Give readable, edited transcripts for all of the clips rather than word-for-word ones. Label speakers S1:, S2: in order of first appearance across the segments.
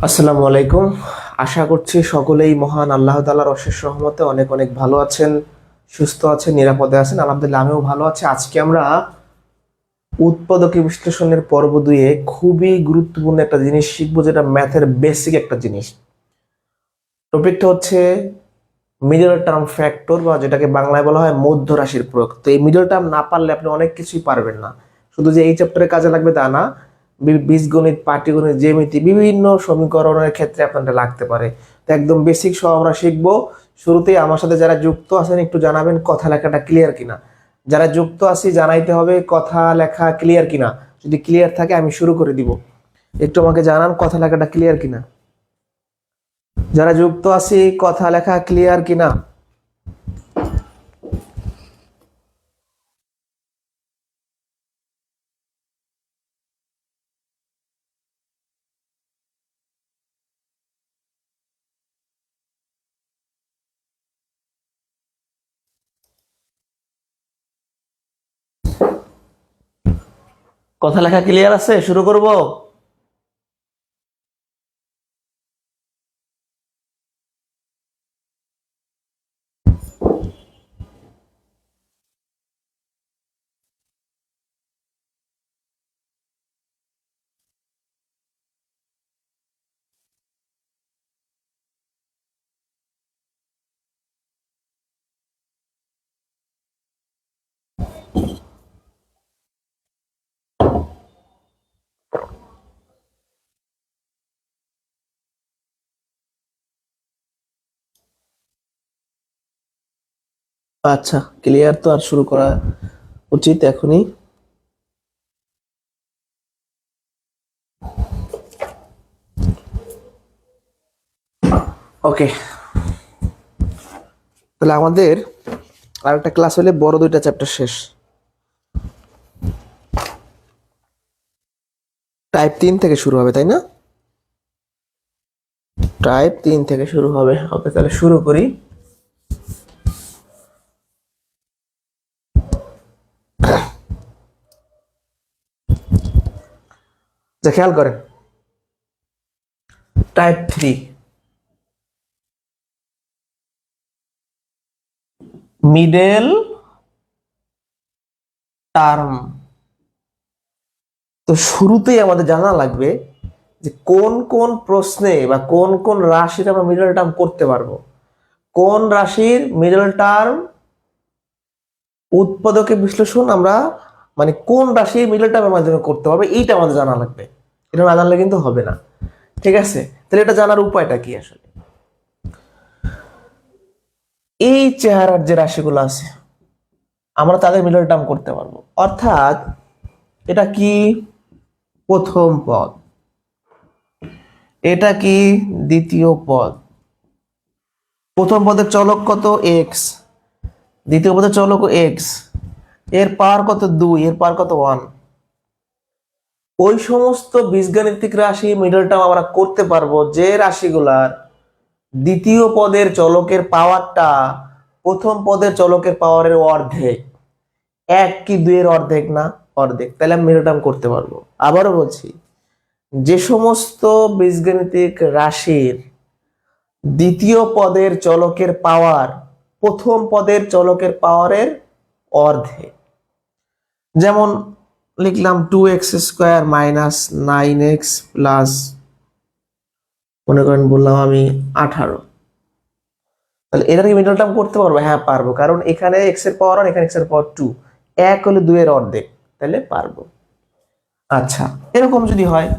S1: আসসালামু আলাইকুম। আশা করছি সকলেই মহান আল্লাহ তাআলার অশেষ রহমতে অনেক অনেক ভালো আছেন, সুস্থ আছেন, নিরাপদে আছেন। আলহামদুলিল্লাহ আমিও ভালো আছি। আজকে আমরা উৎপাদক বিশ্লেষণের পর্ব দুয়ে খুবই গুরুত্বপূর্ণ একটা জিনিস শিখবো, যেটা ম্যাথের বেসিক একটা জিনিস। টপিকটা হচ্ছে মিডল টার্ম ফ্যাক্টর, বা যেটাকে বাংলায় বলা হয় মধ্য রাশির প্রয়োগ। তো এই মিডল টার্ম না পারলে আপনি অনেক কিছুই পারবেন না। শুধু যে এই চ্যাপ্টারে কাজে লাগবে তা না, বীজগণিত, পাটিগণিত, জ্যামিতি, বিভিন্ন সমীকরণের ক্ষেত্রে আপনাদের লাগতে পারে। তো একদম বেসিক সব আমরা শিখবো। শুরুতেই আমার সাথে যারা যুক্ত আছেন একটু জানাবেন কথা লেখাটা ক্লিয়ার কিনা। যারা যুক্ত আছি জানাইতে হবে কথা লেখা ক্লিয়ার কিনা। যদি ক্লিয়ার থাকে আমি শুরু করে দিব। একটু আমাকে জানান কথা লেখাটা ক্লিয়ার কিনা। যারা যুক্ত আছি কথা লেখা ক্লিয়ার কিনা। কথা লেখা ক্লিয়ার আছে, শুরু করব। আচ্ছা, ক্লিয়ার তো, আর শুরু করা উচিত এখনই। ওকে, তাহলে আমাদের আর একটা ক্লাস হলে বড় দুইটা চ্যাপ্টার শেষ। টাইপ 3 থেকে শুরু হবে, তাই না? টাইপ 3 থেকে শুরু হবে। ওকে, তাহলে শুরু করি। যা খেয়াল করেন, টাইপ 3 মিডল টার্ম। তো শুরুতেই আমাদের জানা লাগবে যে কোন কোন প্রশ্নে বা কোন কোন রাশির আমরা মিডল টার্ম করতে পারবো। কোন রাশির মিডল টার্ম উৎপাদকে বিশ্লেষণ আমরা, মানে কোন রাশির মিডল টার্মের মাধ্যমে করতে হবে, এইটা আমাদের জানা লাগবে। এটা না জানলে কিন্তু হবে না। ঠিক আছে, তাহলে এটা জানার উপায়টা কি আসলে? এই চেহারার যে রাশিগুলো আছে আমরা তাদের মিডল টার্ম করতে পারবো। অর্থাৎ এটা কি প্রথম পদ, এটা কি দ্বিতীয় পদ। প্রথম পদের চলক কত? এক্স। দ্বিতীয় পদের চলক এক্স, এর পাওয়ার কত? 2, এর পাওয়ার কত? 1। ওই সমস্ত বীজগাণিতিক রাশি মিডল টার্ম আমরা করতে পারবো যে রাশিগুলার দ্বিতীয় পদের চলকের পাওয়ারটা প্রথম পদের চলকের পাওয়ারের অর্ধেক। 1 কি 2 এর অর্ধেক? না, অর্ধেক। তাহলে আমি মিডল টার্ম করতে পারবো। আবারও বলছি, যে সমস্ত বীজগাণিতিক রাশির দ্বিতীয় পদের চলকের পাওয়ার প্রথম পদের চলকের পাওয়ারের অর্ধেক, যেমন লিখলাম 2x² মাইনাস 9x প্লাস, মনে করেন বললাম আমি 18। তাহলে এটার কি মিডল টার্ম করতে পারবো? হ্যাঁ পারবো, কারণ এখানে এক্স এর পাওয়ার 1, এখানে এক্স এর পাওয়ার 2, 1 হলে 2 এর অর্ধেক, তাহলে পারবো। আচ্ছা, এরকম যদি হয়,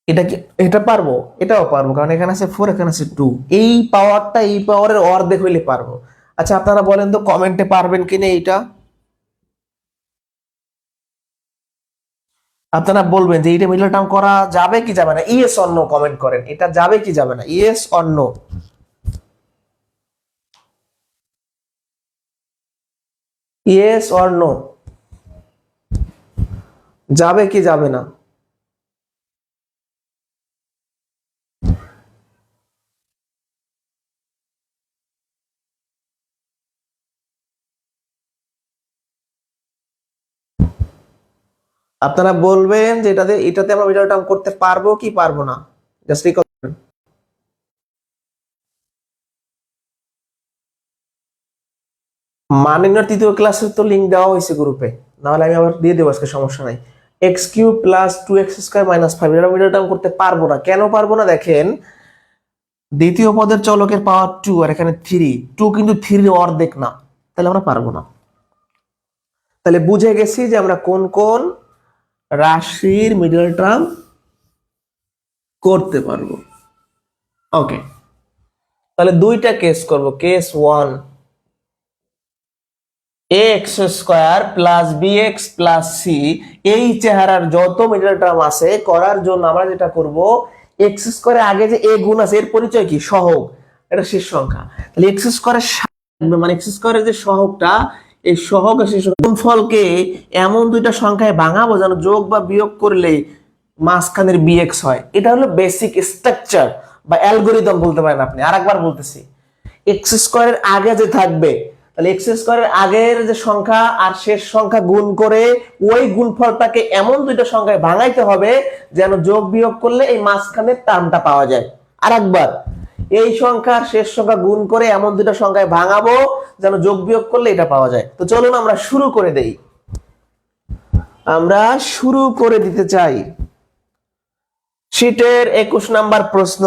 S1: এটা কি, এটা পারবো? এটাও পারবো, কারণ এখানে আছে 4, এখানে আছে 2। এই পাওয়ারটা এই পাওয়ারের অর্ধেক হইলে পারবো। আচ্ছা, আপনারা বলেন তো কমেন্টে পারবেন কিনা এইটা। আপনারা বলবেন যে এইটা মিডল টার্ম করা যাবে কি যাবে না। ইয়েস অর নো কমেন্ট করেন, এটা যাবে কি যাবে না। Yes or no. Yes or no, যাবে কি যাবে না। আপনারা বলবেন যে এটাতে আমরা মিডল টার্ম করতে পারবো কি পারবো না, জাস্ট রিকল করেন। মানিনার তৃতীয় ক্লাসের তো লিংক দেওয়া হয়েছে গ্রুপে, নাহলে আমি আবার দিয়ে দেবো, আজকে সমস্যা নাই। X cube plus 2x square minus 5, এটা মিডল টার্ম করতে পারবো না। কেন পারবো না দেখেন, দ্বিতীয় পদের চলকের পাওয়ার 2 আর এখানে 3, 2 কিন্তু 3 অর্ধেক না, তাহলে আমরা পারবো না। তাহলে বুঝে গেছি যে আমরা কোন কোন রাশির মিডল টার্ম করতে পারবো। ওকে, তাহলে দুইটা কেস করব। Case 1, x square plus b x plus c, এই চেহারার যত মিডল টার্ম আছে করার জন্য আমরা যেটা করব, এক্স স্কয়ারের আগে যে এ গুণ আছে এর পরিচয় কি, সহগ, এটা শেষ সংখ্যা। তাহলে এক্স স্কয়ারের মানে এক্স স্কয়ারের যে সহগটা, এই সহগ আর শেষ গুণফলকে এমন দুইটা সংখ্যায় ভাঙাবো যেন যোগ বা বিয়োগ করলে মাঝখানের বিএক্স হয়। এটা হলো বেসিক স্ট্রাকচার বা অ্যালগরিদম বলতে পারেন আপনি। আরেকবার বলতেছি, এক্স স্কয়ারের আগে যে থাকবে, তাহলে এক্স স্কয়ারের আগের যে সংখ্যা আর শেষ সংখ্যা গুণ করে ওই গুণফলটাকে এমন দুইটা সংখ্যায় ভাঙাইতে হবে যেন যোগ বিয়োগ করলে এই মাঝখানের টার্মটা পাওয়া যায়। আরেকবার, এই সংখ্যার শেষ সংখ্যা গুণ করে এমন দুইটা সংখ্যায় ভাঙাবো যেন যোগ বিয়োগ করলে এটা পাওয়া যায়। তো চলুন আমরা শুরু করে দেই। আমরা শুরু করে দিতে চাই। শীটের 21 নাম্বার প্রশ্ন,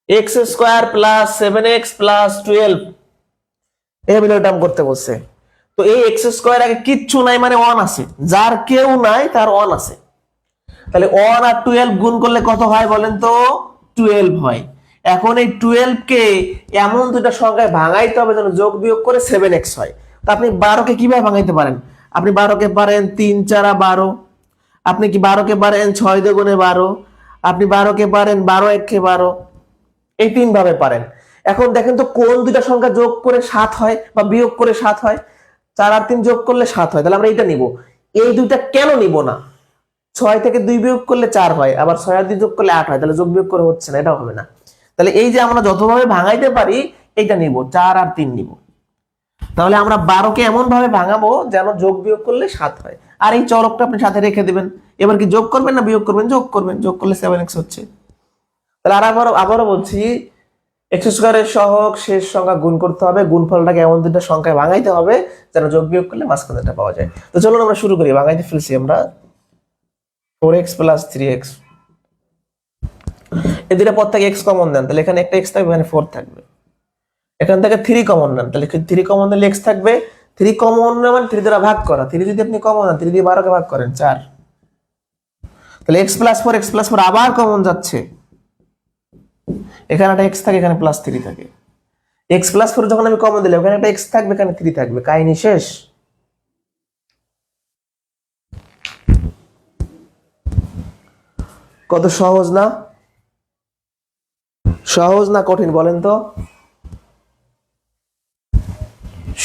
S1: x square plus 7x plus 12 এই মিডল টার্ম করতে বলছে। তো এই এক্স স্কয়ার আগে কিচ্ছু নাই মানে 1 আছে, যার কেউ নাই তার 1 আছে। তাহলে 1 আর 12 গুণ করলে কত হয় বলেন তো, 12 হয়। এখন এই 12 কে এমন দুইটা সংখ্যায় ভাঙাইতে হবে যেন যোগ বিয়োগ করে 7x হয়। তো আপনি 12 কে কিভাবে ভাঙাইতে পারেন, আপনি 12 কে পারেন 3 4 12, আপনি কি 12 কে পারেন 6 দুগুণে 12, আপনি 12 কে পারেন 12 1 12, এই তিন ভাবে পারেন। এখন দেখেন তো কোন দুইটা সংখ্যা যোগ করে 7 হয় বা বিয়োগ করে 7 হয়, 4 আর 3 যোগ করলে 7 হয়, তাহলে আমরা এটা নিব। এই দুইটা কেন নিব না, 6 থেকে 2 বিয়োগ করলে 4 হয়, আবার 6 আর 2 যোগ করলে 8 হয়, তাহলে যোগ বিয়োগ করে হচ্ছে না, এটা হবে না। তাহলে এই যে আমরা যতভাবে ভাঙাইতে পারি এইটা নিব, 4 আর 3 নিব। তাহলে আমরা 12 কে এমন ভাবে ভাঙাবো যেন যোগ বিয়োগ করলে 7 হয়। আর এই চলকটা আপনি সাথে রেখে দিবেন। এবার কি যোগ করবেন না বিয়োগ করবেন, যোগ করবেন, যোগ করলে 7x হচ্ছে। তাহলে আবারও বলছি, এক্স স্কয়ারের সহগ শেষ সংখ্যা গুণ করতে হবে, গুণফলটাকে এমন দুটো সংখ্যায় ভাঙাইতে হবে যেন যোগ বিয়োগ করলে মাঝখানেটা পাওয়া যায়। তো চলুন আমরা শুরু করি। ভাঙাইতে ফেলছি আমরা 4x প্লাস 3x, এই দুটো পদ থেকে x কমন দেন, তাহলে এখানে একটা x থাকবে, এখানে 4 থাকবে। এখান থেকে 3 কমন নেন, তাহলে 3 কমন দিলে x থাকবে। 3 কমন মানে 3 দ্বারা ভাগ করা, 3 যদি আপনি কমন নেন 3 দিয়ে 12 কে ভাগ করেন 4, তাহলে x প্লাস 4 আবার কমন যাচ্ছে, এখানে একটা x থাকে, এখানে প্লাস 3 থাকে। x প্লাস 4 যখন আমি কমন দিলাম, এখানে একটা x থাকবে, এখানে 3 থাকবে, কাহিনী শেষ। কত সহজ না, সহজ না কঠিন বলেন তো,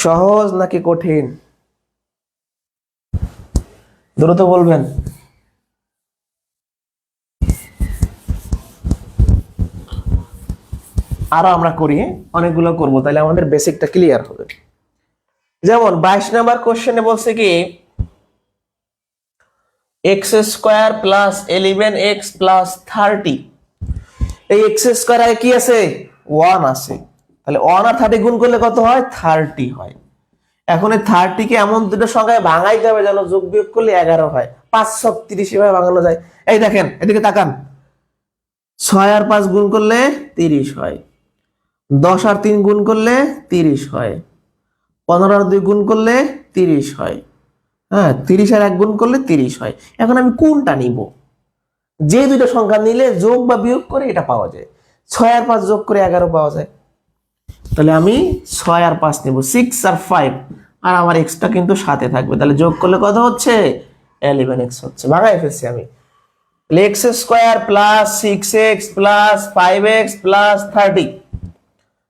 S1: সহজ নাকি কঠিন, দ্রুত বলবেন। আরো আমরা করি, অনেকগুলো করব, তাহলে আমাদের বেসিকটা ক্লিয়ার হবে। যেমন 22 নাম্বার কোশ্চেনে বলছে কি, x square plus 11x plus 30, এই এক্স স্কয়ার আগে কি আছে, 1 আছে। তাহলে 1 আর 30 গুণ করলে কত হয়, 30 হয়। এখন এই 30 কে এমন দুটো সংখ্যায় ভাঙাইতে হবে যেন যোগ বিয়োগ করলে 11 হয়। 5 7 30 এভাবে ভাঙানো যায়। এই দেখেন এদিকে তাকান, 6 আর 5 গুণ করলে 30 হয়, 10 আর 3 গুণ করলে 30 হয়, 15 আর 2 গুণ করলে 30 হয়, হ্যাঁ 30 আর 1 গুণ করলে 30 হয়। এখন আমি কোনটা নিব, যে দুইটা সংখ্যা নিলে যোগ বা বিয়োগ করে এটা পাওয়া যায়। 6 আর 5 যোগ করে 11 পাওয়া যায়, তাহলে আমি 6 আর 5 নিব, 6 আর 5, আর আমার এক্সটা কিন্তু সাথে থাকবে, তাহলে যোগ করলে কত হচ্ছে, 11x হচ্ছে। ভাগাই ফেলছি আমি, x square plus 6x plus 5x plus 30,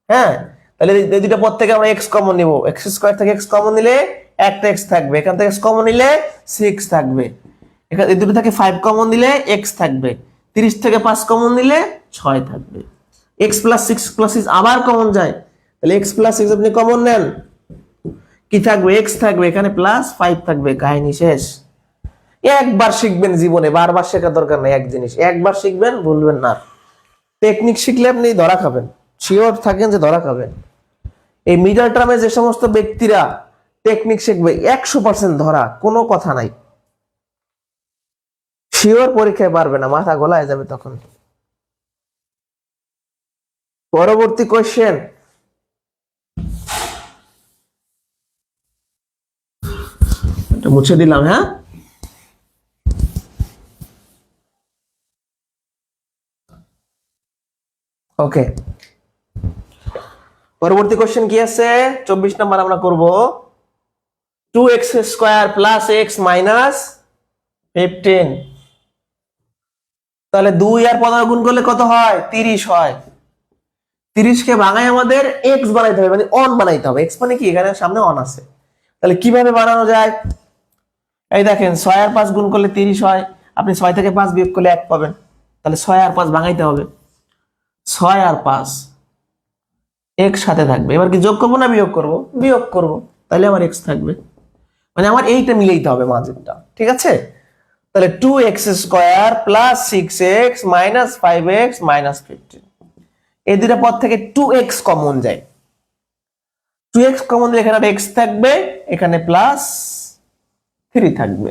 S1: হ্যাঁ তাহলে এই দুটো পদ থেকে আমরা x কমন নিব, x স্কয়ার থেকে x কমন নিলে একটা x থাকবে, এখান থেকে x কমন নিলে 6 থাকবে, এখানে এই দুটো থেকে 5 কমন নিলে x থাকবে, 30 থেকে 5 কমন নিলে 6 থাকবে। x প্লাস 6 প্লাস 6 আবার কমন যায়, তাহলে x প্লাস 6 আপনি কমন নেন, কি থাকবে, x থাকবে, এখানে প্লাস 5 থাকবে, কাহিনী শেষ। একবার শিখবেন জীবনে, বারবার শেখার দরকার নেই। এক জিনিস একবার শিখবেন, ভুলবেন না। টেকনিক শিখলে আপনি ধরা খাবেন, শিওর থাকেন যে ধরা খাবেন। এই মিডল টার্মে যে সমস্ত ব্যক্তিরা টেকনিক শিখবে 100% ধরা, কোনো কথা নাই। শিওর পরীক্ষায় পারবে না, মাথা গোলায় যাবে তখন। পরবর্তী কোশ্চেন, মুছে দিলাম। হ্যাঁ, ওকে। পরবর্তী কোশ্চেন কি আছে? 24 নাম্বার আমরা করব 2x² + x - 15। তাহলে 2 আর 15 গুণ করলে কত হয়? 30 হয়। 30 কে ভাঙায় আমাদের x বানাইতে হবে, মানে অন বানাইতে হবে। x মানে কি, এখানে সামনে অন আছে। তাহলে কিভাবে বানানো যায়? এই দেখেন, 6 আর 5 গুণ করলে 30 হয়। আপনি 6 থেকে 5 বিয়োগ করলে 1 পাবেন। তাহলে 6 আর 5 ভাঙাইতে হবে। 6 আর 5 একসাথে থাকবে। এবার কি যোগ করবো না বিয়োগ করব? বিয়োগ করব। তাহলে আমার x থাকবে, মানে আমার এইটা মিলাইতে হবে মাঝেরটা। ঠিক আছে? তাহলে 2x² + 6x - 5x - 15। এই দুইটা পদ থেকে 2x কমন যায়। 2x কমন দিলে এখানে x থাকবে, এখানে +3 থাকবে।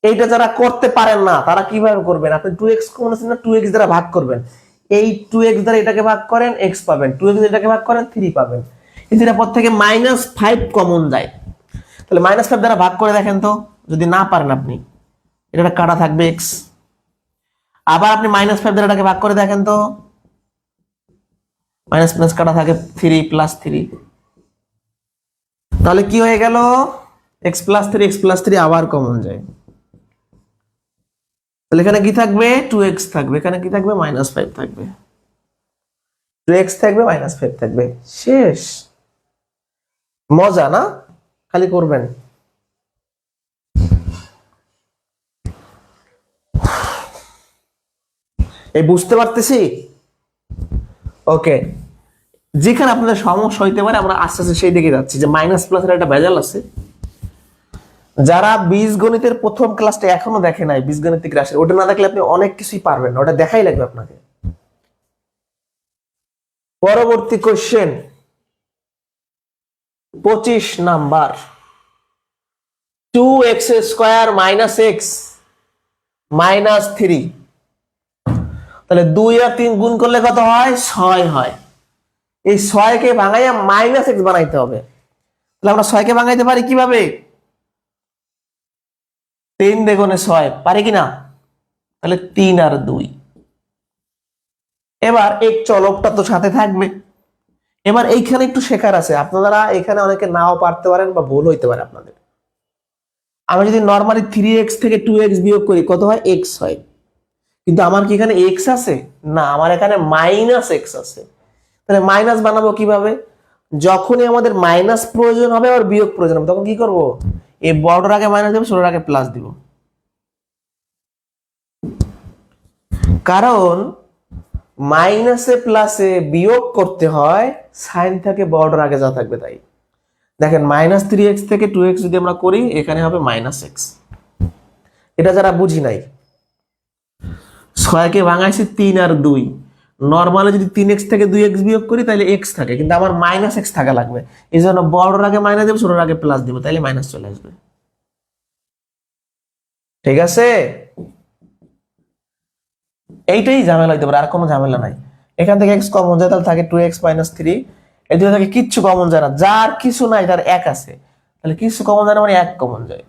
S1: এইটা যারা করতে পারেন না তারা কিভাবে করবেন? আপনি 2x কমন আছে না, 2x দ্বারা ভাগ করবেন। এই 2x দ্বারা এটাকে ভাগ করেন, x পাবেন। 2x এটাকে ভাগ করেন, 3 পাবেন। এই দুইটা পদ থেকে -5 কমন যায়। তাহলে -5 দ্বারা ভাগ করে দেখেন তো, যদি না পারেন আপনি, এটা কাটা থাকবে x। আবার আপনি -5 দ্বারা এটাকে ভাগ করে দেখেন তো, মাইনাস প্লাস কাটা থাকে 3 + 3। তাহলে কি হয়ে গেল? x + 3 আবার কমন যায়। তাহলে এখানে কি থাকবে? 2x থাকবে। এখানে কি থাকবে? -5 থাকবে। 2x থাকবে, -5 থাকবে। শেষ। মজা না? খালি করবেন। এই বুঝতে পারতেছি? ওকে। যেখানে আপনাদের সমস্যা হইতে পারে আমরা আস্তে আস্তে সেই দিকে যাচ্ছি, যে মাইনাস প্লাসের একটা ভেজাল আছে। যারা বীজগণিতের প্রথম ক্লাসটা এখনো দেখে নাই, বীজগণিতিক রাশি, ওটা না দেখলে আপনি অনেক কিছুই পারবেন না, ওটা দেখাই লাগবে আপনাকে। পরবর্তী কোশ্চেন 25 নাম্বার, 2x² - x - 3। তাহলে 2 আর 3 গুণ করলে কত হয়? 6 হয়। এই 6 কে ভাঙাইয়া -x বানাইতে হবে। তাহলে আমরা 6 কে ভাঙাইতে পারি কিভাবে? 3 দ্বিগুণে 6 পারি কিনা? তাহলে 3 আর 2। এবার এই চলকটা তো সাথে থাকবে। এবার এইখানে একটু শেখার আছে, আপনারা এখানে অনেকে নাও পারতে পারেন বা ভুল হইতে পারে আপনাদের। আমি যদি নরমালি 3x থেকে 2x বিয়োগ করি, কত হয়? x হয়। কিন্তু আমার কি এখানে x আছে? না, আমার এখানে -x আছে। তাহলে মাইনাস বানাবো কিভাবে? যখনই আমাদের মাইনাস প্রয়োজন হবে আর বিয়োগ প্রয়োজন হবে, তখন কি করব? এই বড়টার আগে মাইনাস দেব, ছোটটার আগে প্লাস দিব। কারণ মাইনাসে প্লাসে বিয়োগ করতে হয়, সাইন থাকে বড়টার আগে যা থাকবে তাই। দেখেন, -3x থেকে 2x যদি আমরা করি, এখানে হবে -x। এটা যারা বুঝি নাই, 6 কে ভাঙাইছি 3 আর 2। নরমালি যদি 3x থেকে 2x বিয়োগ করি তাহলে x থাকে, কিন্তু আমার -x থাকা লাগবে। এই জন্য বড়র আগে মাইনাস দেব, ছোটর আগে প্লাস দিব, তাইলে মাইনাস চলে আসবে। ঠিক আছে? এইটাই ঝামেলা হইতে পারে, আর কোনো ঝামেলা নাই। এখান থেকে x কমন যায়, তাহলে থাকে 2x - 3। এই দুটো থেকে কিচ্ছু কমন যায় না, যার কিছু নাই তার 1 আছে। তাহলে কিছু কমন যায় না, মানে 1 কমন যায়।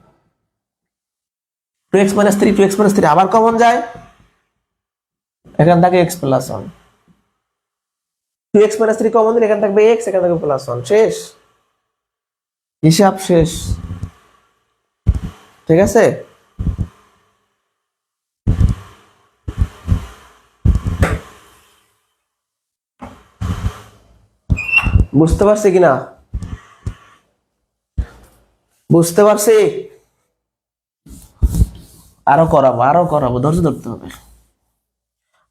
S1: 2x - 3, 2x - 3 আবার কমন যায়, এখান থেকে x + 1। 2x - 3 কমন দিলে এখান থাকবে x, এখান থেকে +1। শেষ, হিসাব শেষ। ঠিক আছে? বুঝতে পারছি কিনা? বুঝতে পারছি? আরো করাবো, ধৈর্য ধরতে হবে।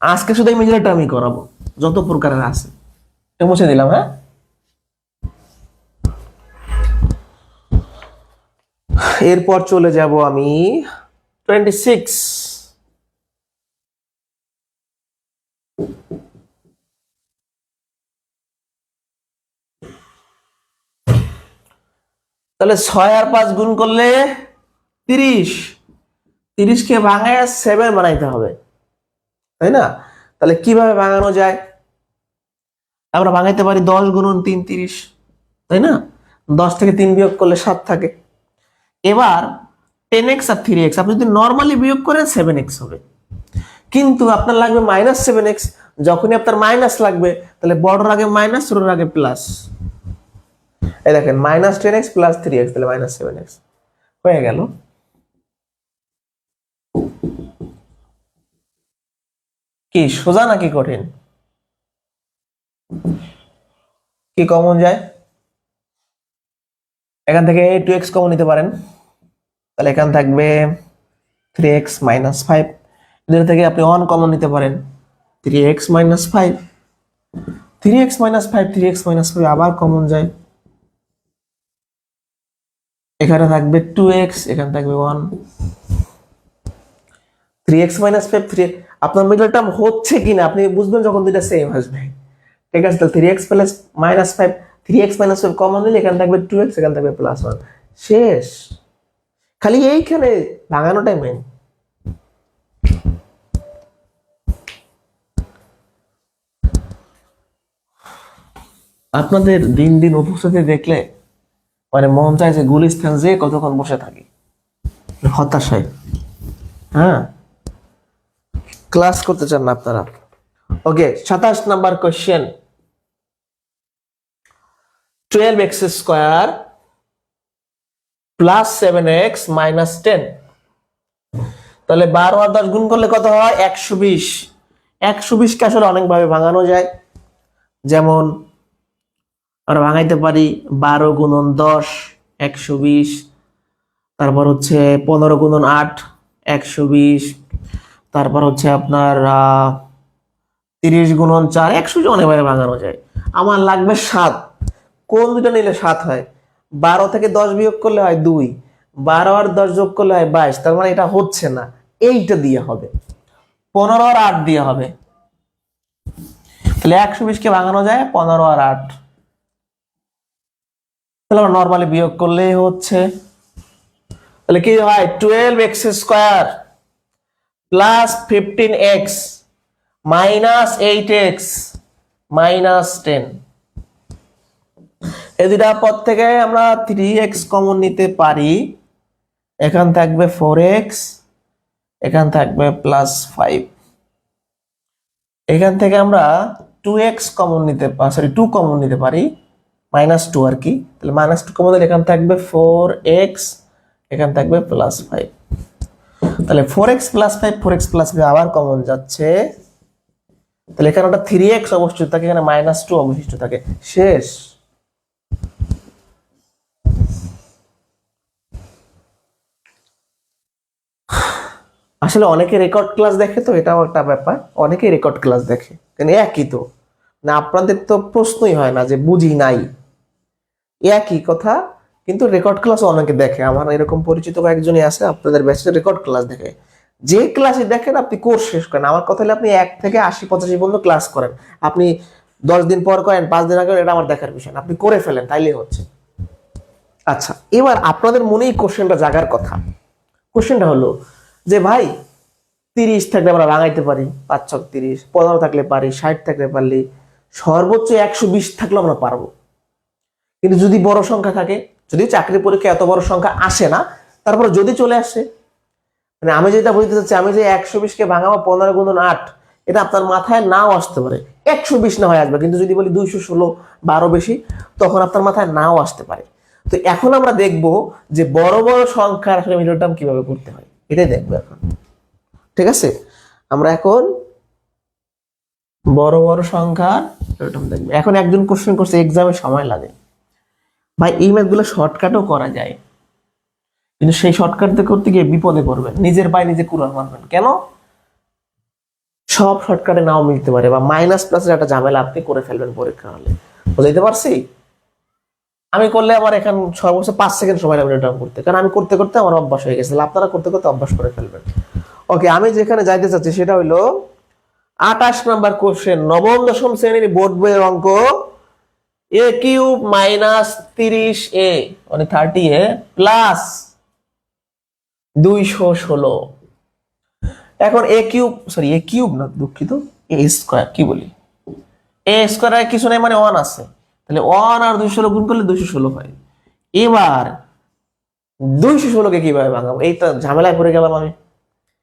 S1: আজকে শুধু এই মেজরটা আমি করাবো, যত প্রকারের আছে। মুছে দিলাম। হ্যাঁ, এরপর চলে যাব আমি 26। তাহলে 6 আর 5 গুণ করলে 30, 30কে ভাঙায় 7 বানাইতে হবে, তাই না? তাহলে কিভাবে ভাঙানো যায়? আমরা ভাঙাইতে পারি 10 গুণন 3 30, তাই না? 10 থেকে 3 বিয়োগ করলে 7 থাকে। এবার 10x আর 3x আপনি যদি নর্মালি বিয়োগ করেন 7x হবে, কিন্তু আপনার লাগবে -7x। যখনই আপনার মাইনাস লাগবে তাহলে বড়র আগে মাইনাস, ছোটর আগে প্লাস। এই দেখেন -10x + 3x, তাহলে -7x হয়ে গেল। কি সোজা নাকি কঠিন? কি কমন যায়? এখান থেকে 2x কমন নিতে পারেন, তাহলে এখান থাকবে 3x - 5। এদের থেকে আপনি 1 কমন নিতে পারেন, 3x - 5, 3x - 5, 3x - 5 আবার কমন যায়। এখানে থাকবে 2x, এখানে থাকবে 1, 3x - 5 3। আপনার মিডল টার্ম হচ্ছে কিনা আপনি বুঝবেন যখন দুইটা সেম আসবে, ঠিক আছে? তাহলে 3x - 5, 3x - 5 কমন নিলে এখানে থাকবে 2x, এখানে থাকবে +1, শেষ। খালি এইখানে ভাঙানোটাই মেন। আপনাদের দিন দিন উপস্থিতি দেখলে মানে মন চায় যে গুলিস্তান যে কতক্ষণ বসে থাকি, হতাশায়। হ্যাঁ, ক্লাস করতে চান না আপনারা। ওকে, 27 নাম্বার কোশ্চেন। 12x² + 7x - 10। তাহলে 12 আর 10 গুণ করলে কত হয়? 120। 120 কে আসলে অনেক ভাবে ভাঙানো যায়, যেমন আমরা ভাঙাইতে পারি 12 গুণন 10 120, তারপর হচ্ছে 15 গুণন 8 120, তারপর হচ্ছে আপনার 30 গুণন 4 100 অনেকভাবে ভাঙানো যায়। আমার লাগবে 7। কোন দুটো নিলে 7 হয়? 12 থেকে 10 বিয়োগ করলে হয় 2, 12 আর 10 যোগ করলে হয় 22। তার মানে এটা হচ্ছে না, এইটা দিয়ে হবে, 15 আর 8 দিয়ে হবে। তাহলে 120 কে ভাঙানো যায় 15 আর 8। তাহলে আমরা নর্মালি বিয়োগ করলেই হচ্ছে। তাহলে কি হয়? 12x² + 15x - 8x - 10। এই দুটা পদ থেকে আমরা 3x কমন নিতে পারি, এখান থাকবে 4x, এখান থাকবে +5। এখান থেকে আমরা 2x কমন নিতে সরি 2 কমন নিতে পারি, -2 আর কি। তাহলে -2 কমন দিলে এখান থাকবে 4x, এখান থাকবে +5। তাহলে 4x + 5, 4x + 5 আবার কমন যাচ্ছে। তাহলে এখানে ওটা 3x অবশিষ্ট থাকে, এখানে -2 অবশিষ্ট থাকে, শেষ। আসলে অনেকে রেকর্ড ক্লাস দেখে, তো এটাও একটা ব্যাপার, অনেকেই রেকর্ড ক্লাস দেখে, কিন্তু একই তো না, আপনাদের তো প্রশ্নই হয় না যে বুঝি নাই, একই কথা। কিন্তু রেকর্ড ক্লাস অনেকে দেখে, আমার এরকম পরিচিত কয়েকজনই আছে আপনাদের ব্যাচে রেকর্ড ক্লাস দেখে। যে ক্লাসে দেখেন আপনি কোর্স শেষ করেন, আমার কথা হলে আপনি 1 থেকে 80 85 পর্যন্ত ক্লাস করেন, আপনি 10 দিন পর করেন 5 দিন আগে, এটা আমার দেখার বিষয় না, আপনি করে ফেলেন তাইলেই হচ্ছে। আচ্ছা, এবার আপনাদের মনেই কোশ্চেনটা জাগার কথা। কোশ্চেনটা হলো যে ভাই 30 থাকলে আমরা ভাঙাইতে পারি, 5 ছক 30, 15 থাকলে পারি, 60 থাকলে পারলি, সর্বোচ্চ 120 থাকলে আমরা পারবো। কিন্তু যদি বড় সংখ্যা থাকে, যদি চাকরি পরীক্ষা এত বড় সংখ্যা আসে না, তারপর যদি চলে আসে, মানে আমি যেটা বলতে চাচ্ছি, আমি যে 120 কে ভাঙাবো 15 গুণন 8, এটা আপনার মাথায় নাও আসতে পারে। 120 না হয় আসবে, কিন্তু যদি বলি 216 বা আরো বেশি, তখন আপনার মাথায় নাও আসতে পারে। তো এখন আমরা দেখব যে বড় বড় সংখ্যার আসলে মিডল টার্ম কিভাবে করতে হয়, এটাই দেখবো এখন। ঠিক আছে, আমরা এখন বড় বড় সংখ্যার মিডল টার্ম দেখবো। এখন একজন কোশ্চেন করছে এক্সামে সময় লাগে, ভাই এই ম্যাথগুলো শর্টকাটও করা যায়, কিন্তু সেই শর্টকাট করতে গিয়ে বিপদে পড়বেন, নিজের পায়ে নিজে কুড়াল মারবেন। কেন? সব শর্টকাটে নাও মিলতে পারে, বা মাইনাস প্লাসের একটা ঝামেলা আপনি করে ফেলবেন পরীক্ষা হলে। বুঝাইতে পারছি? আমি করলে আমার এখানে সর্বোচ্চ 5 সেকেন্ড সময় লাগবে এটা করতে, কারণ আমি করতে করতে আমার অভ্যাস হয়ে গেছে। আপনারা করতে করতে অভ্যাস করে ফেলবেন। ওকে, আমি যেখানে যাইতে চাচ্ছি সেটা হলো 28 নাম্বার কোশ্চেন, নবম দশম শ্রেণীর বোর্ড বইয়ের অঙ্ক। এ কিউব মাইনাস 30a মানে 30a প্লাস 216। এখন এ কিউব না, দুঃখিত, এ স্কোয়ার কি বলি, এ স্কোয়ার কিছু নাই মানে 1 আছে, তাহলে 1 আর 216 গুণ করলে 216 হয়। এবার 216কে কিভাবে ভাঙাবো, এই তো ঝামেলায় পড়ে গেলাম আমি,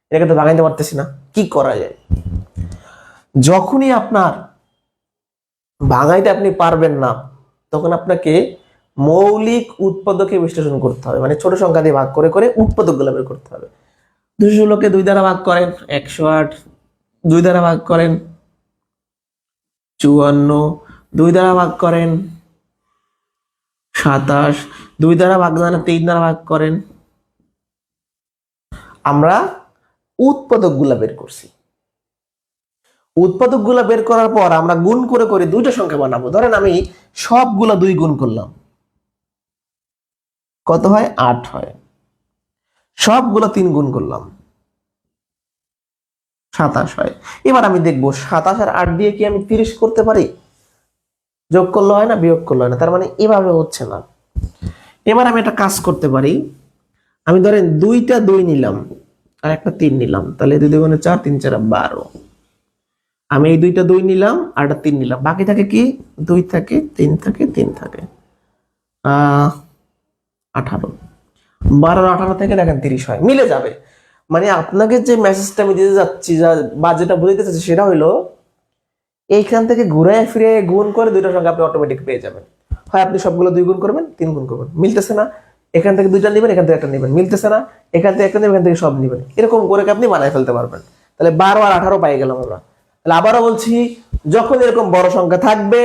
S1: এটাকে তো ভাঙাইতে পারতেছি না। কি করা যায়? যখনই আপনার ভাঙাইতে আপনি পারবেন না, তখন আপনাকে মৌলিক উৎপাদকে বিশ্লেষণ করতে হবে, মানে ছোট সংখ্যা দিয়ে ভাগ করে করে উৎপাদকগুলো বের করতে হবে। 216কে 2 দ্বারা ভাগ করেন 108, 2 দ্বারা ভাগ করেন 54, 2 দ্বারা ভাগ করেন 27, 2 দ্বারা ভাগ না 3 দ্বারা ভাগ করেন। আমরা উৎপাদকগুলা বের করছি। উৎপাদকগুলা বের করার পর আমরা গুণ করে করে দুইটা সংখ্যা বানাবো। ধরেন আমি সবগুলা 2 গুণ করলাম, কত হয়? 8 হয়। সবগুলা 3 গুণ করলাম, 27 হয়। এবার আমি দেখবো 27 আর 8 দিয়ে কি আমি 30 করতে পারি? যোগ করলে হয় না, বিয়োগ করলে হয় না, তার মানে এভাবে হচ্ছে না। এবার আমি একটা কাজ করতে পারি, আমি ধরেন 2টা 2 নিলাম আর একটা 3 নিলাম, তাহলে 2 2 4, 3 4 12। আমি এই 2টা 2 নিলাম আর একটা 3 নিলাম, বাকি থাকে কি? 2 থাকে, 3 থাকে, 3 থাকে, 18। 12 আর 18 থেকে দেখেন 30 হয়, মিলে যাবে। মানে আপনাকে যে মেসেজটা আমি দিতে যাচ্ছি বা যেটা বুঝাইতে চাচ্ছি সেটা হলো, এইখান থেকে ঘুরে ফিরে গুণ করে দুইটা সংখ্যা আপনি অটোমেটিক পেয়ে যাবেন। হয় আপনি সবগুলো 2 গুণ করবেন, 3 গুণ করবেন, মিলতেছে না, এখান থেকে 2টা নেবেন, এখান থেকে একটা নেবেন, মিলতেছে না, এখান থেকে একটা নেবেন, এখান থেকে সব নেবেন, এরকম করে আপনি বানায় ফেলতে পারবেন। তাহলে 12 আর 18 পাই গেলাম আমরা। তাহলে আবারও বলছি, যখন এরকম বড় সংখ্যা থাকবে,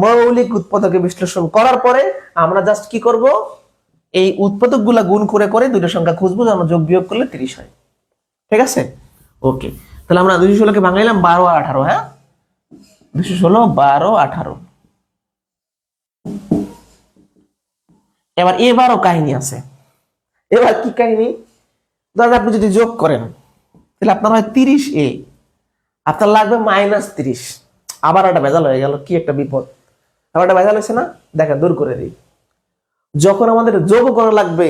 S1: মৌলিক উৎপাদকে বিশ্লেষণ করার পরে আমরা জাস্ট কি করব, এই উৎপাদকগুলা গুণ করে করে দুইটা সংখ্যা খুঁজবো, আমরা যোগ বিয়োগ করলে 30 হয়। ঠিক আছে? ওকে, তাহলে আমরা 216কে ভাঙাইলাম 12 আর 18। হ্যাঁ, 216, 12, 18। এবারও কাহিনী আছে। এবার কি কাহিনী? ধরেন আপনি যদি যোগ করেন, তাহলে আপনার হয় 30a, আপনার লাগবে -30। আবার একটা ভেজাল হয়ে গেল, কি একটা বিপদ। আবার একটা ভেজাল হয়েছে না, দেখেন দূর করে দিই। যখন আমাদের যোগ করা লাগবে,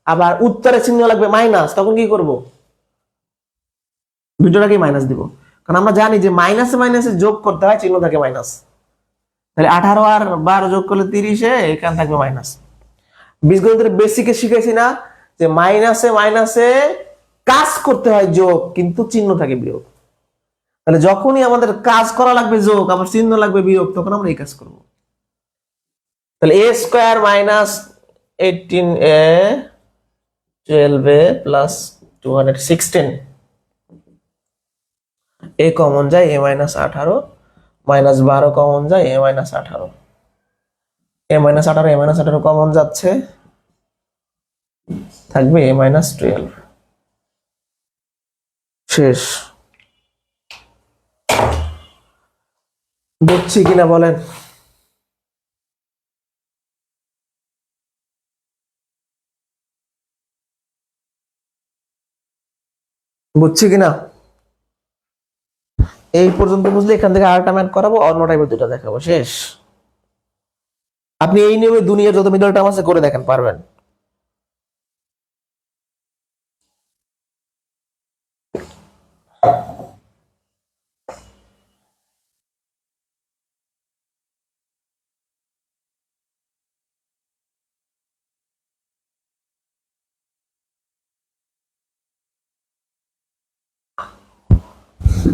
S1: আবার উত্তরের চিহ্ন লাগবে মাইনাস, তখন কি করব? দুটোটাকে মাইনাস দিব, কারণ আমরা জানি যে মাইনাসে মাইনাসে যোগ করতে হয়, চিহ্ন থাকে মাইনাস। তাহলে 18 আর 12 যোগ করলে 30, এখানে থাকবে মাইনাস। বীজগণিতের বেসিকে শিখেছি না যে মাইনাসে মাইনাসে কাজ করতে হয় যোগ, কিন্তু চিহ্ন থাকে বিয়োগ। তাহলে যখনই আমাদের কাজ করা লাগবে যোগ, আবার চিহ্ন লাগবে বিয়োগ, তখন আমরা এই কাজ করব। তাহলে a square minus 18a 12a plus 216, a common যায় a মাইনাস 18, মাইনাস 12 কমন যায় a minus 18, a minus 18, a minus 18 common যাচ্ছে, থাকবে a মাইনাস 12। শেষ। বুঝছি কিনা বলেন? বুঝছি কিনা? এই পর্যন্ত বুঝলে এখান থেকে আরেকটা ম্যাথ করাবো, অন্য টাইপের দুটো দেখাবো, শেষ। আপনি এই নিয়মে দুনিয়ার যত মিডল টার্ম আছে করে দেখেন, পারবেন।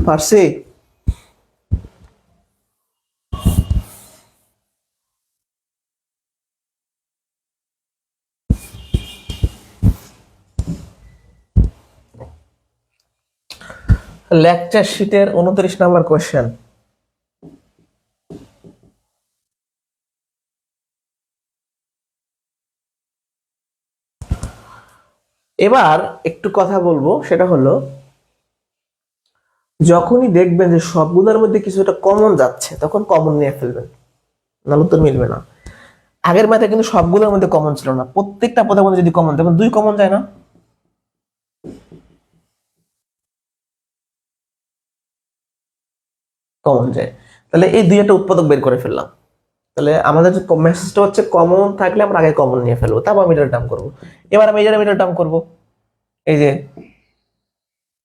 S1: পারছি। লেকচার শিটের 29 নাম্বার কোশ্চেন। এবার একটু কথা বলবো, সেটা হলো যখনই দেখবেন যে সবগুলোর মধ্যে কিছু একটা কমন যাচ্ছে, তখন কমন নিয়ে ফেলবেন, নাহলে উত্তর মিলবে না। আগের ম্যাথে কিন্তু সবগুলোর মধ্যে কমন ছিল না, প্রত্যেকটা পদের মধ্যে যদি কমন, তখন 2 কমন যায় না? কমন যায়। তাহলে এই 2 একটা উৎপাদক বের করে ফেললাম। তাহলে আমাদের যে মেসেজটা হচ্ছে কমন থাকলে আমরা আগে কমন নিয়ে ফেলবো, তারপর মিডল টার্ম করবো। এবার আমি এই মিডল টার্ম করবো, এই যে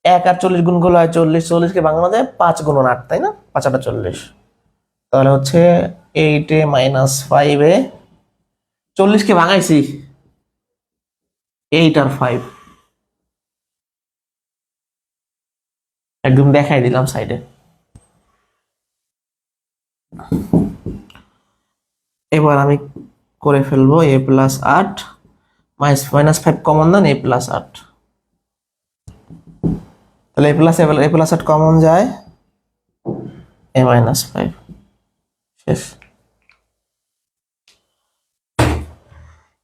S1: 1 আর 40 গুণ করলে হয় 40, 40 কে ভাঙানো যায় 5 গুণন 8, তাই না? 5 8 40, তাহলে হচ্ছে 8 এ মাইনাস 5 এ 40 কে ভাঙাইছি 8 আর 5, একদম দেখাই দিলাম সাইডে। এবার আমি করে ফেলবো a প্লাস 8 মাইনাস 5 কমন দেন, a প্লাস 8, তাহলে a প্লাস 8 কমন যায়, a মাইনাস 5, শেষ।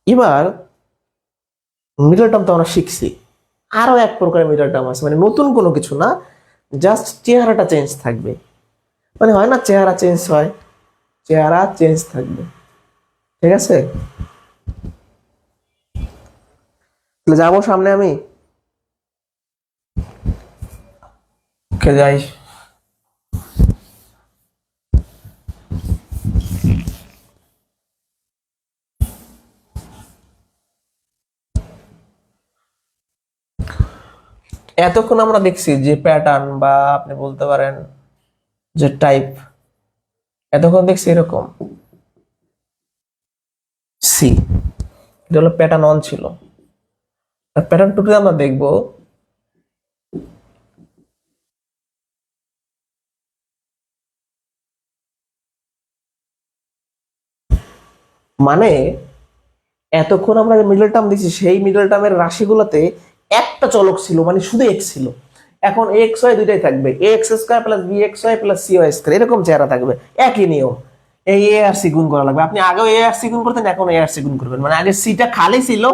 S1: এবার মিডল টার্ম তো আমরা শিখছি, আরো এক প্রকারের মিডল টার্ম আছে, মানে নতুন কোনো কিছু না, জাস্ট চেহারাটা চেঞ্জ থাকবে। মানে হয় না চেহারা চেঞ্জ হয়, চেহারা চেঞ্জ থাকবে, ঠিক আছে? তাহলে যাবো সামনে, আমি কে যাই। এতক্ষণ আমরা দেখছি যে প্যাটার্ন, বা আপনি বলতে পারেন যে টাইপ, এতক্ষণ দেখছি এরকম সি, এটা হলো প্যাটার্ন 1 ছিল। আর প্যাটার্ন 2 তে আমরা দেখবো মানে এতক্ষণ আমরা যে মিডল টার্ম দিচ্ছি সেই মিডল টার্মের রাশিগুলোতে একটা চলক ছিল, মানে শুধু এক্স ছিল। এখন এক্স ওয়াই দুইটাই থাকবে, a X square plus B X Y plus C Y square, এরকম চেহারা থাকবে, একই নিয়ম। এই এ আর সি গুণ করা লাগবে, আপনি আগেও এ আর সি গুণ করতেন, এখন এ আর সি গুণ করবেন, মানে আগে সিটা খালি ছিল,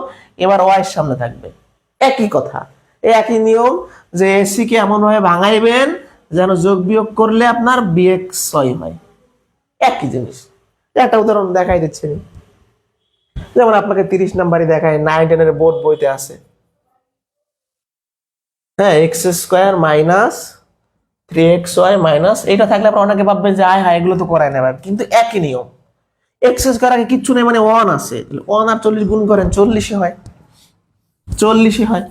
S1: এবার ওয়াই এর সামনে থাকবে, একই কথা। এই একই নিয়ম, যে এসি কে এমন ভাবে ভাঙাইবেন যেন যোগ বিয়োগ করলে আপনার বি এক্স ওয়াই হয়, একই জিনিস। একটা উদাহরণ দেখাই দিচ্ছি, যেমন আপনাকে 30 নাম্বারই দেখায়, 9 10 এর বোর্ড বইতে আছে। হ্যাঁ, x square minus 3xy minus, এটা থাকলে আপনার অনেকে ভাববেন যে আয় হায় এগুলো তো করাই নেবেন, কিন্তু একই নিয়ম। এক্স স্কোয়ার আগে কিচ্ছু নেই, মানে 1 আছে, 1 আর 40 গুণ করেন 40 হয়, 40 হয়।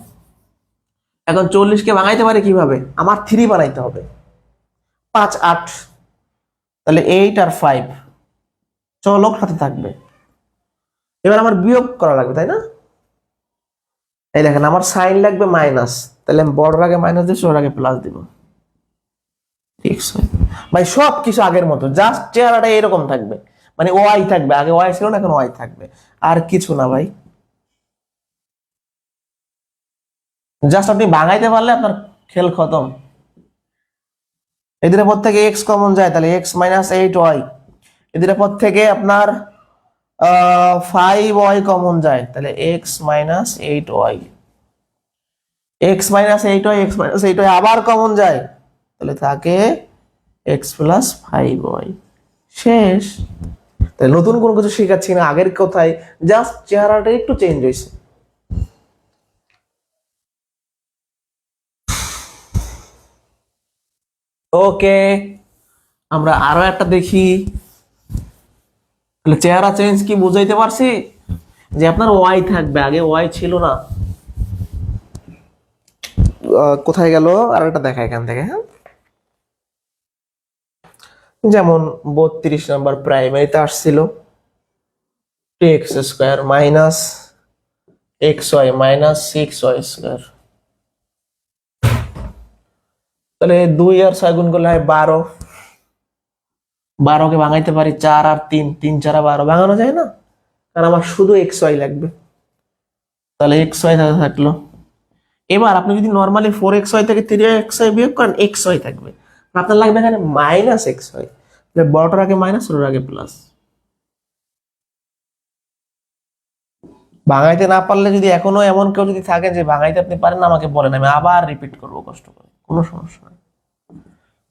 S1: এখন 40 কে ভাঙাইতে পারে কিভাবে? আমার 3 বানাইতে হবে, 5 8, তাহলে 8 আর 5 চলক সাথে থাকবে। এবার আমার বিয়োগ করা লাগবে, তাই না? এই দেখেন, আমার সাইন লাগবে মাইনাস, তাহলে আমি বড়র আগে মাইনাস দিয়ে ছোটর আগে প্লাস দিব, ঠিক আছে ভাই? সব কিছু আগের মতো, জাস্ট চেহারাটা এরকম থাকবে, মানে ওয়াই থাকবে, আগে ওয়াই ছিল না, এখন ওয়াই থাকবে, আর কিছু না ভাই। জাস্ট আপনি ভাঙাইতে পারলে আপনার খেল খতম। এদের পর থেকে এক্স কমন যায়, তাহলে এক্স মাইনাস 8y, এদের পর থেকে আপনার 5y কমন যায়, তাহলে x minus 8y, x minus 8y, x minus 8y আবার কমন যায়, তাহলে থাকে এক্স প্লাস 5y, শেষ। তাহলে নতুন কোনো কিছু শেখাচ্ছি না, আগের কথাই, জাস্ট চেহারাটা একটু চেঞ্জ হয়েছে। ওকে, আমরা আরো একটা দেখি। তাহলে চেহারা চেঞ্জ কি বুঝাইতে পারছি? যে আপনার ওয়াই থাকবে, আগে ওয়াই ছিল না। কোথায় গেল আর একটা দেখা এখান থেকে, হ্যাঁ, যেমন 32 নম্বর প্রাইমারিতে আসছিল x square minus x y minus 6y square, তাহলে 2 আর 6 গুণ করলে হয় 12, 12 কে ভাঙাইতে পারি 4 আর 3, 3 4 12, ভাঙানো যায় না, কারণ আমার শুধু এক্স ওয়াই লাগবে, তাহলে এক্স ওয়াই থাকলো। এবার আপনি যদি নর্মালি 4xy থেকে 3xy বিয়োগ করেন, এক্স ওয়াই থাকবে, আপনার লাগবে এখানে মাইনাস এক্স ওয়াই, বড়টার আগে মাইনাস, ছোটর আগে প্লাস। ভাঙাইতে না পারলে, যদি এখনো এমন কেউ যদি থাকেন যে ভাঙাইতে আপনি পারেন না, আমাকে বলেন, আমি আবার রিপিট করবো কষ্ট করে, কোনো সমস্যা নেই।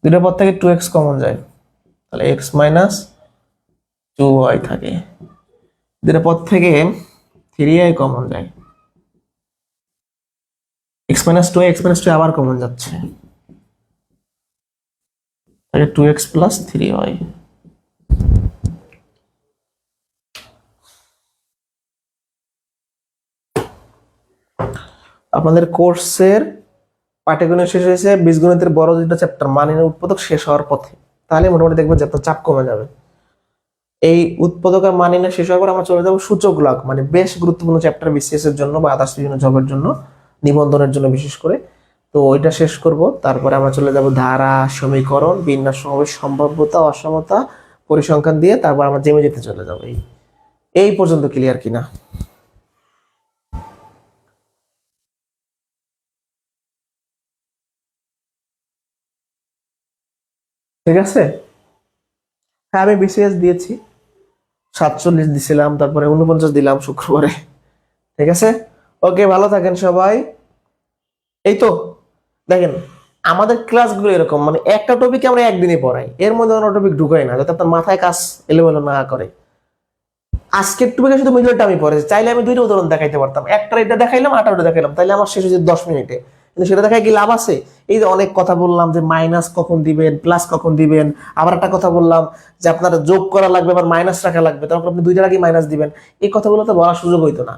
S1: দুটোর পর থেকে 2x কমন যায়, তাহলে x মাইনাস 2y থাকে, দুইটা পদ থেকে 3i কমন যায়, x-2 আবার কমন যাচ্ছে, তাহলে 2x প্লাস 3y। আপনাদের কোর্সের পাঠ্যক্রম শেষ হয়েছে, বীজগণিতের বড় দুটো চ্যাপ্টার মানের উৎপাদক শেষ হওয়ার পথে, তাহলে মোটামুটি দেখবেন যে আপনার চাপ কমে যাবে। এই উৎপাদক আর মানিনা শেষ হওয়ার পর আমরা চলে যাবো সূচক লগ, মানে বেশ গুরুত্বপূর্ণ চ্যাপ্টার বিসিএস এর জন্য বা আদার্স বিভিন্ন জবের জন্য, নিবন্ধনের জন্য বিশেষ করে। তো ওইটা শেষ করব, তারপরে আমরা চলে যাব ধারা, সমীকরণ, বিন্যাস, সমাবেশ, সম্ভাব্যতা, অসমতা, পরিসংখ্যান দিয়ে তারপর আমরা জেমে যেতে চলে যাবো। এই পর্যন্ত ক্লিয়ার কিনা? ঠিক আছে। হ্যাঁ, আমি বিসিএস দিয়েছি, 47 দিছিলাম, তারপরে 49 দিলাম শুক্রবারে। ঠিক আছে, ওকে, ভালো থাকেন সবাই। এই তো দেখেন, আমাদের ক্লাসগুলো এরকম, মানে একটা টপিক আমরা একদিনে পড়াই, এর মধ্যে অন্য টপিক ঢুকাই না, যাতে আপনার মাথায় কাজ এলোমেলো না করে। আজকের টপিকে শুধু মিডলটা আমি পড়েছি, চাইলে আমি দুইটা উদাহরণ দেখাইতে পারতাম, একটা এটা দেখাইলাম, আটা দেখাইলাম, তাইলে আমার শেষ হয়েছে 10 মিনিটে। কিন্তু সেটা দেখায় কি লাভ আছে? এই যে অনেক কথা বললাম যে মাইনাস কখন দিবেন, প্লাস কখন দিবেন, আবার একটা কথা বললাম যে আপনার যোগ করা লাগবে, আবার মাইনাস রাখা লাগবে, তারপর আপনি দুইটার আগে মাইনাস দিবেন, এই কথাগুলো তো বলার সুযোগ হইতো না।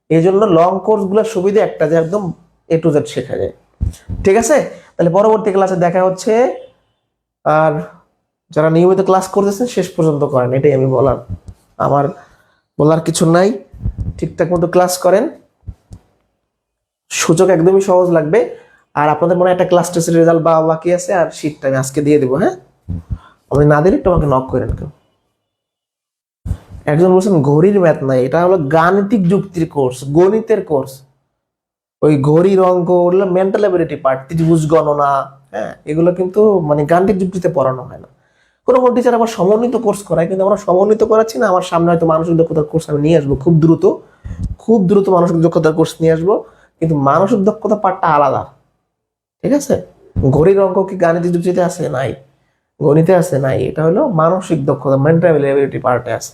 S1: এই জন্য লং কোর্স গুলোর সুবিধা একটা যে একদম এ টু জেড শেখা যায়। ঠিক আছে, তাহলে পরবর্তী ক্লাসে দেখা হচ্ছে। আর যারা নিয়মিত ক্লাস করতেছেন শেষ পর্যন্ত করেন, এটাই আমি আমার বলার কিছু নাই। ঠিকঠাক মতো ক্লাস করেন, সূচক একদমই সহজ লাগবে। আর আপনাদের মনে হয় একটা ক্লাস টেস্টের রেজাল্ট বা বাকি আছে, আর শীটটা আমি আজকে দিয়ে দেবো। হ্যাঁ, আমি না দিলে একটু আমাকে নক করেন কেউ। একজন বলছেন ঘড়ির ম্যাথ নাই, এটা হলো গাণিতিক যুক্তির কোর্স, গণিতের কোর্স। ওই ঘড়ির অঙ্ক ওগুলো মেন্টাল অ্যাবিলিটি পার্ট, ত্রিভুজ গণনা, হ্যাঁ, এগুলো কিন্তু মানে গাণিতিক যুক্তিতে পড়ানো হয় না। কোনো কোনো টিচার আবার সমন্বিত কোর্স করায়, কিন্তু আমরা সমন্বিত করাচ্ছি না। আমার সামনে হয়তো মানসিক দক্ষতার কোর্স আমি নিয়ে আসবো খুব দ্রুত, খুব দ্রুত মানসিক দক্ষতার কোর্স নিয়ে আসবো, কিন্তু মানসিক দক্ষতা পার্টটা আলাদা। ঠিক আছে, ঘড়ির অঙ্ক কি গাণিতিক যুক্তিতে আছে? নাই। গণিতে আছে? নাই। এটা হলো মানসিক দক্ষতা, মেন্টাল অ্যাবিলিটি পার্টে আছে।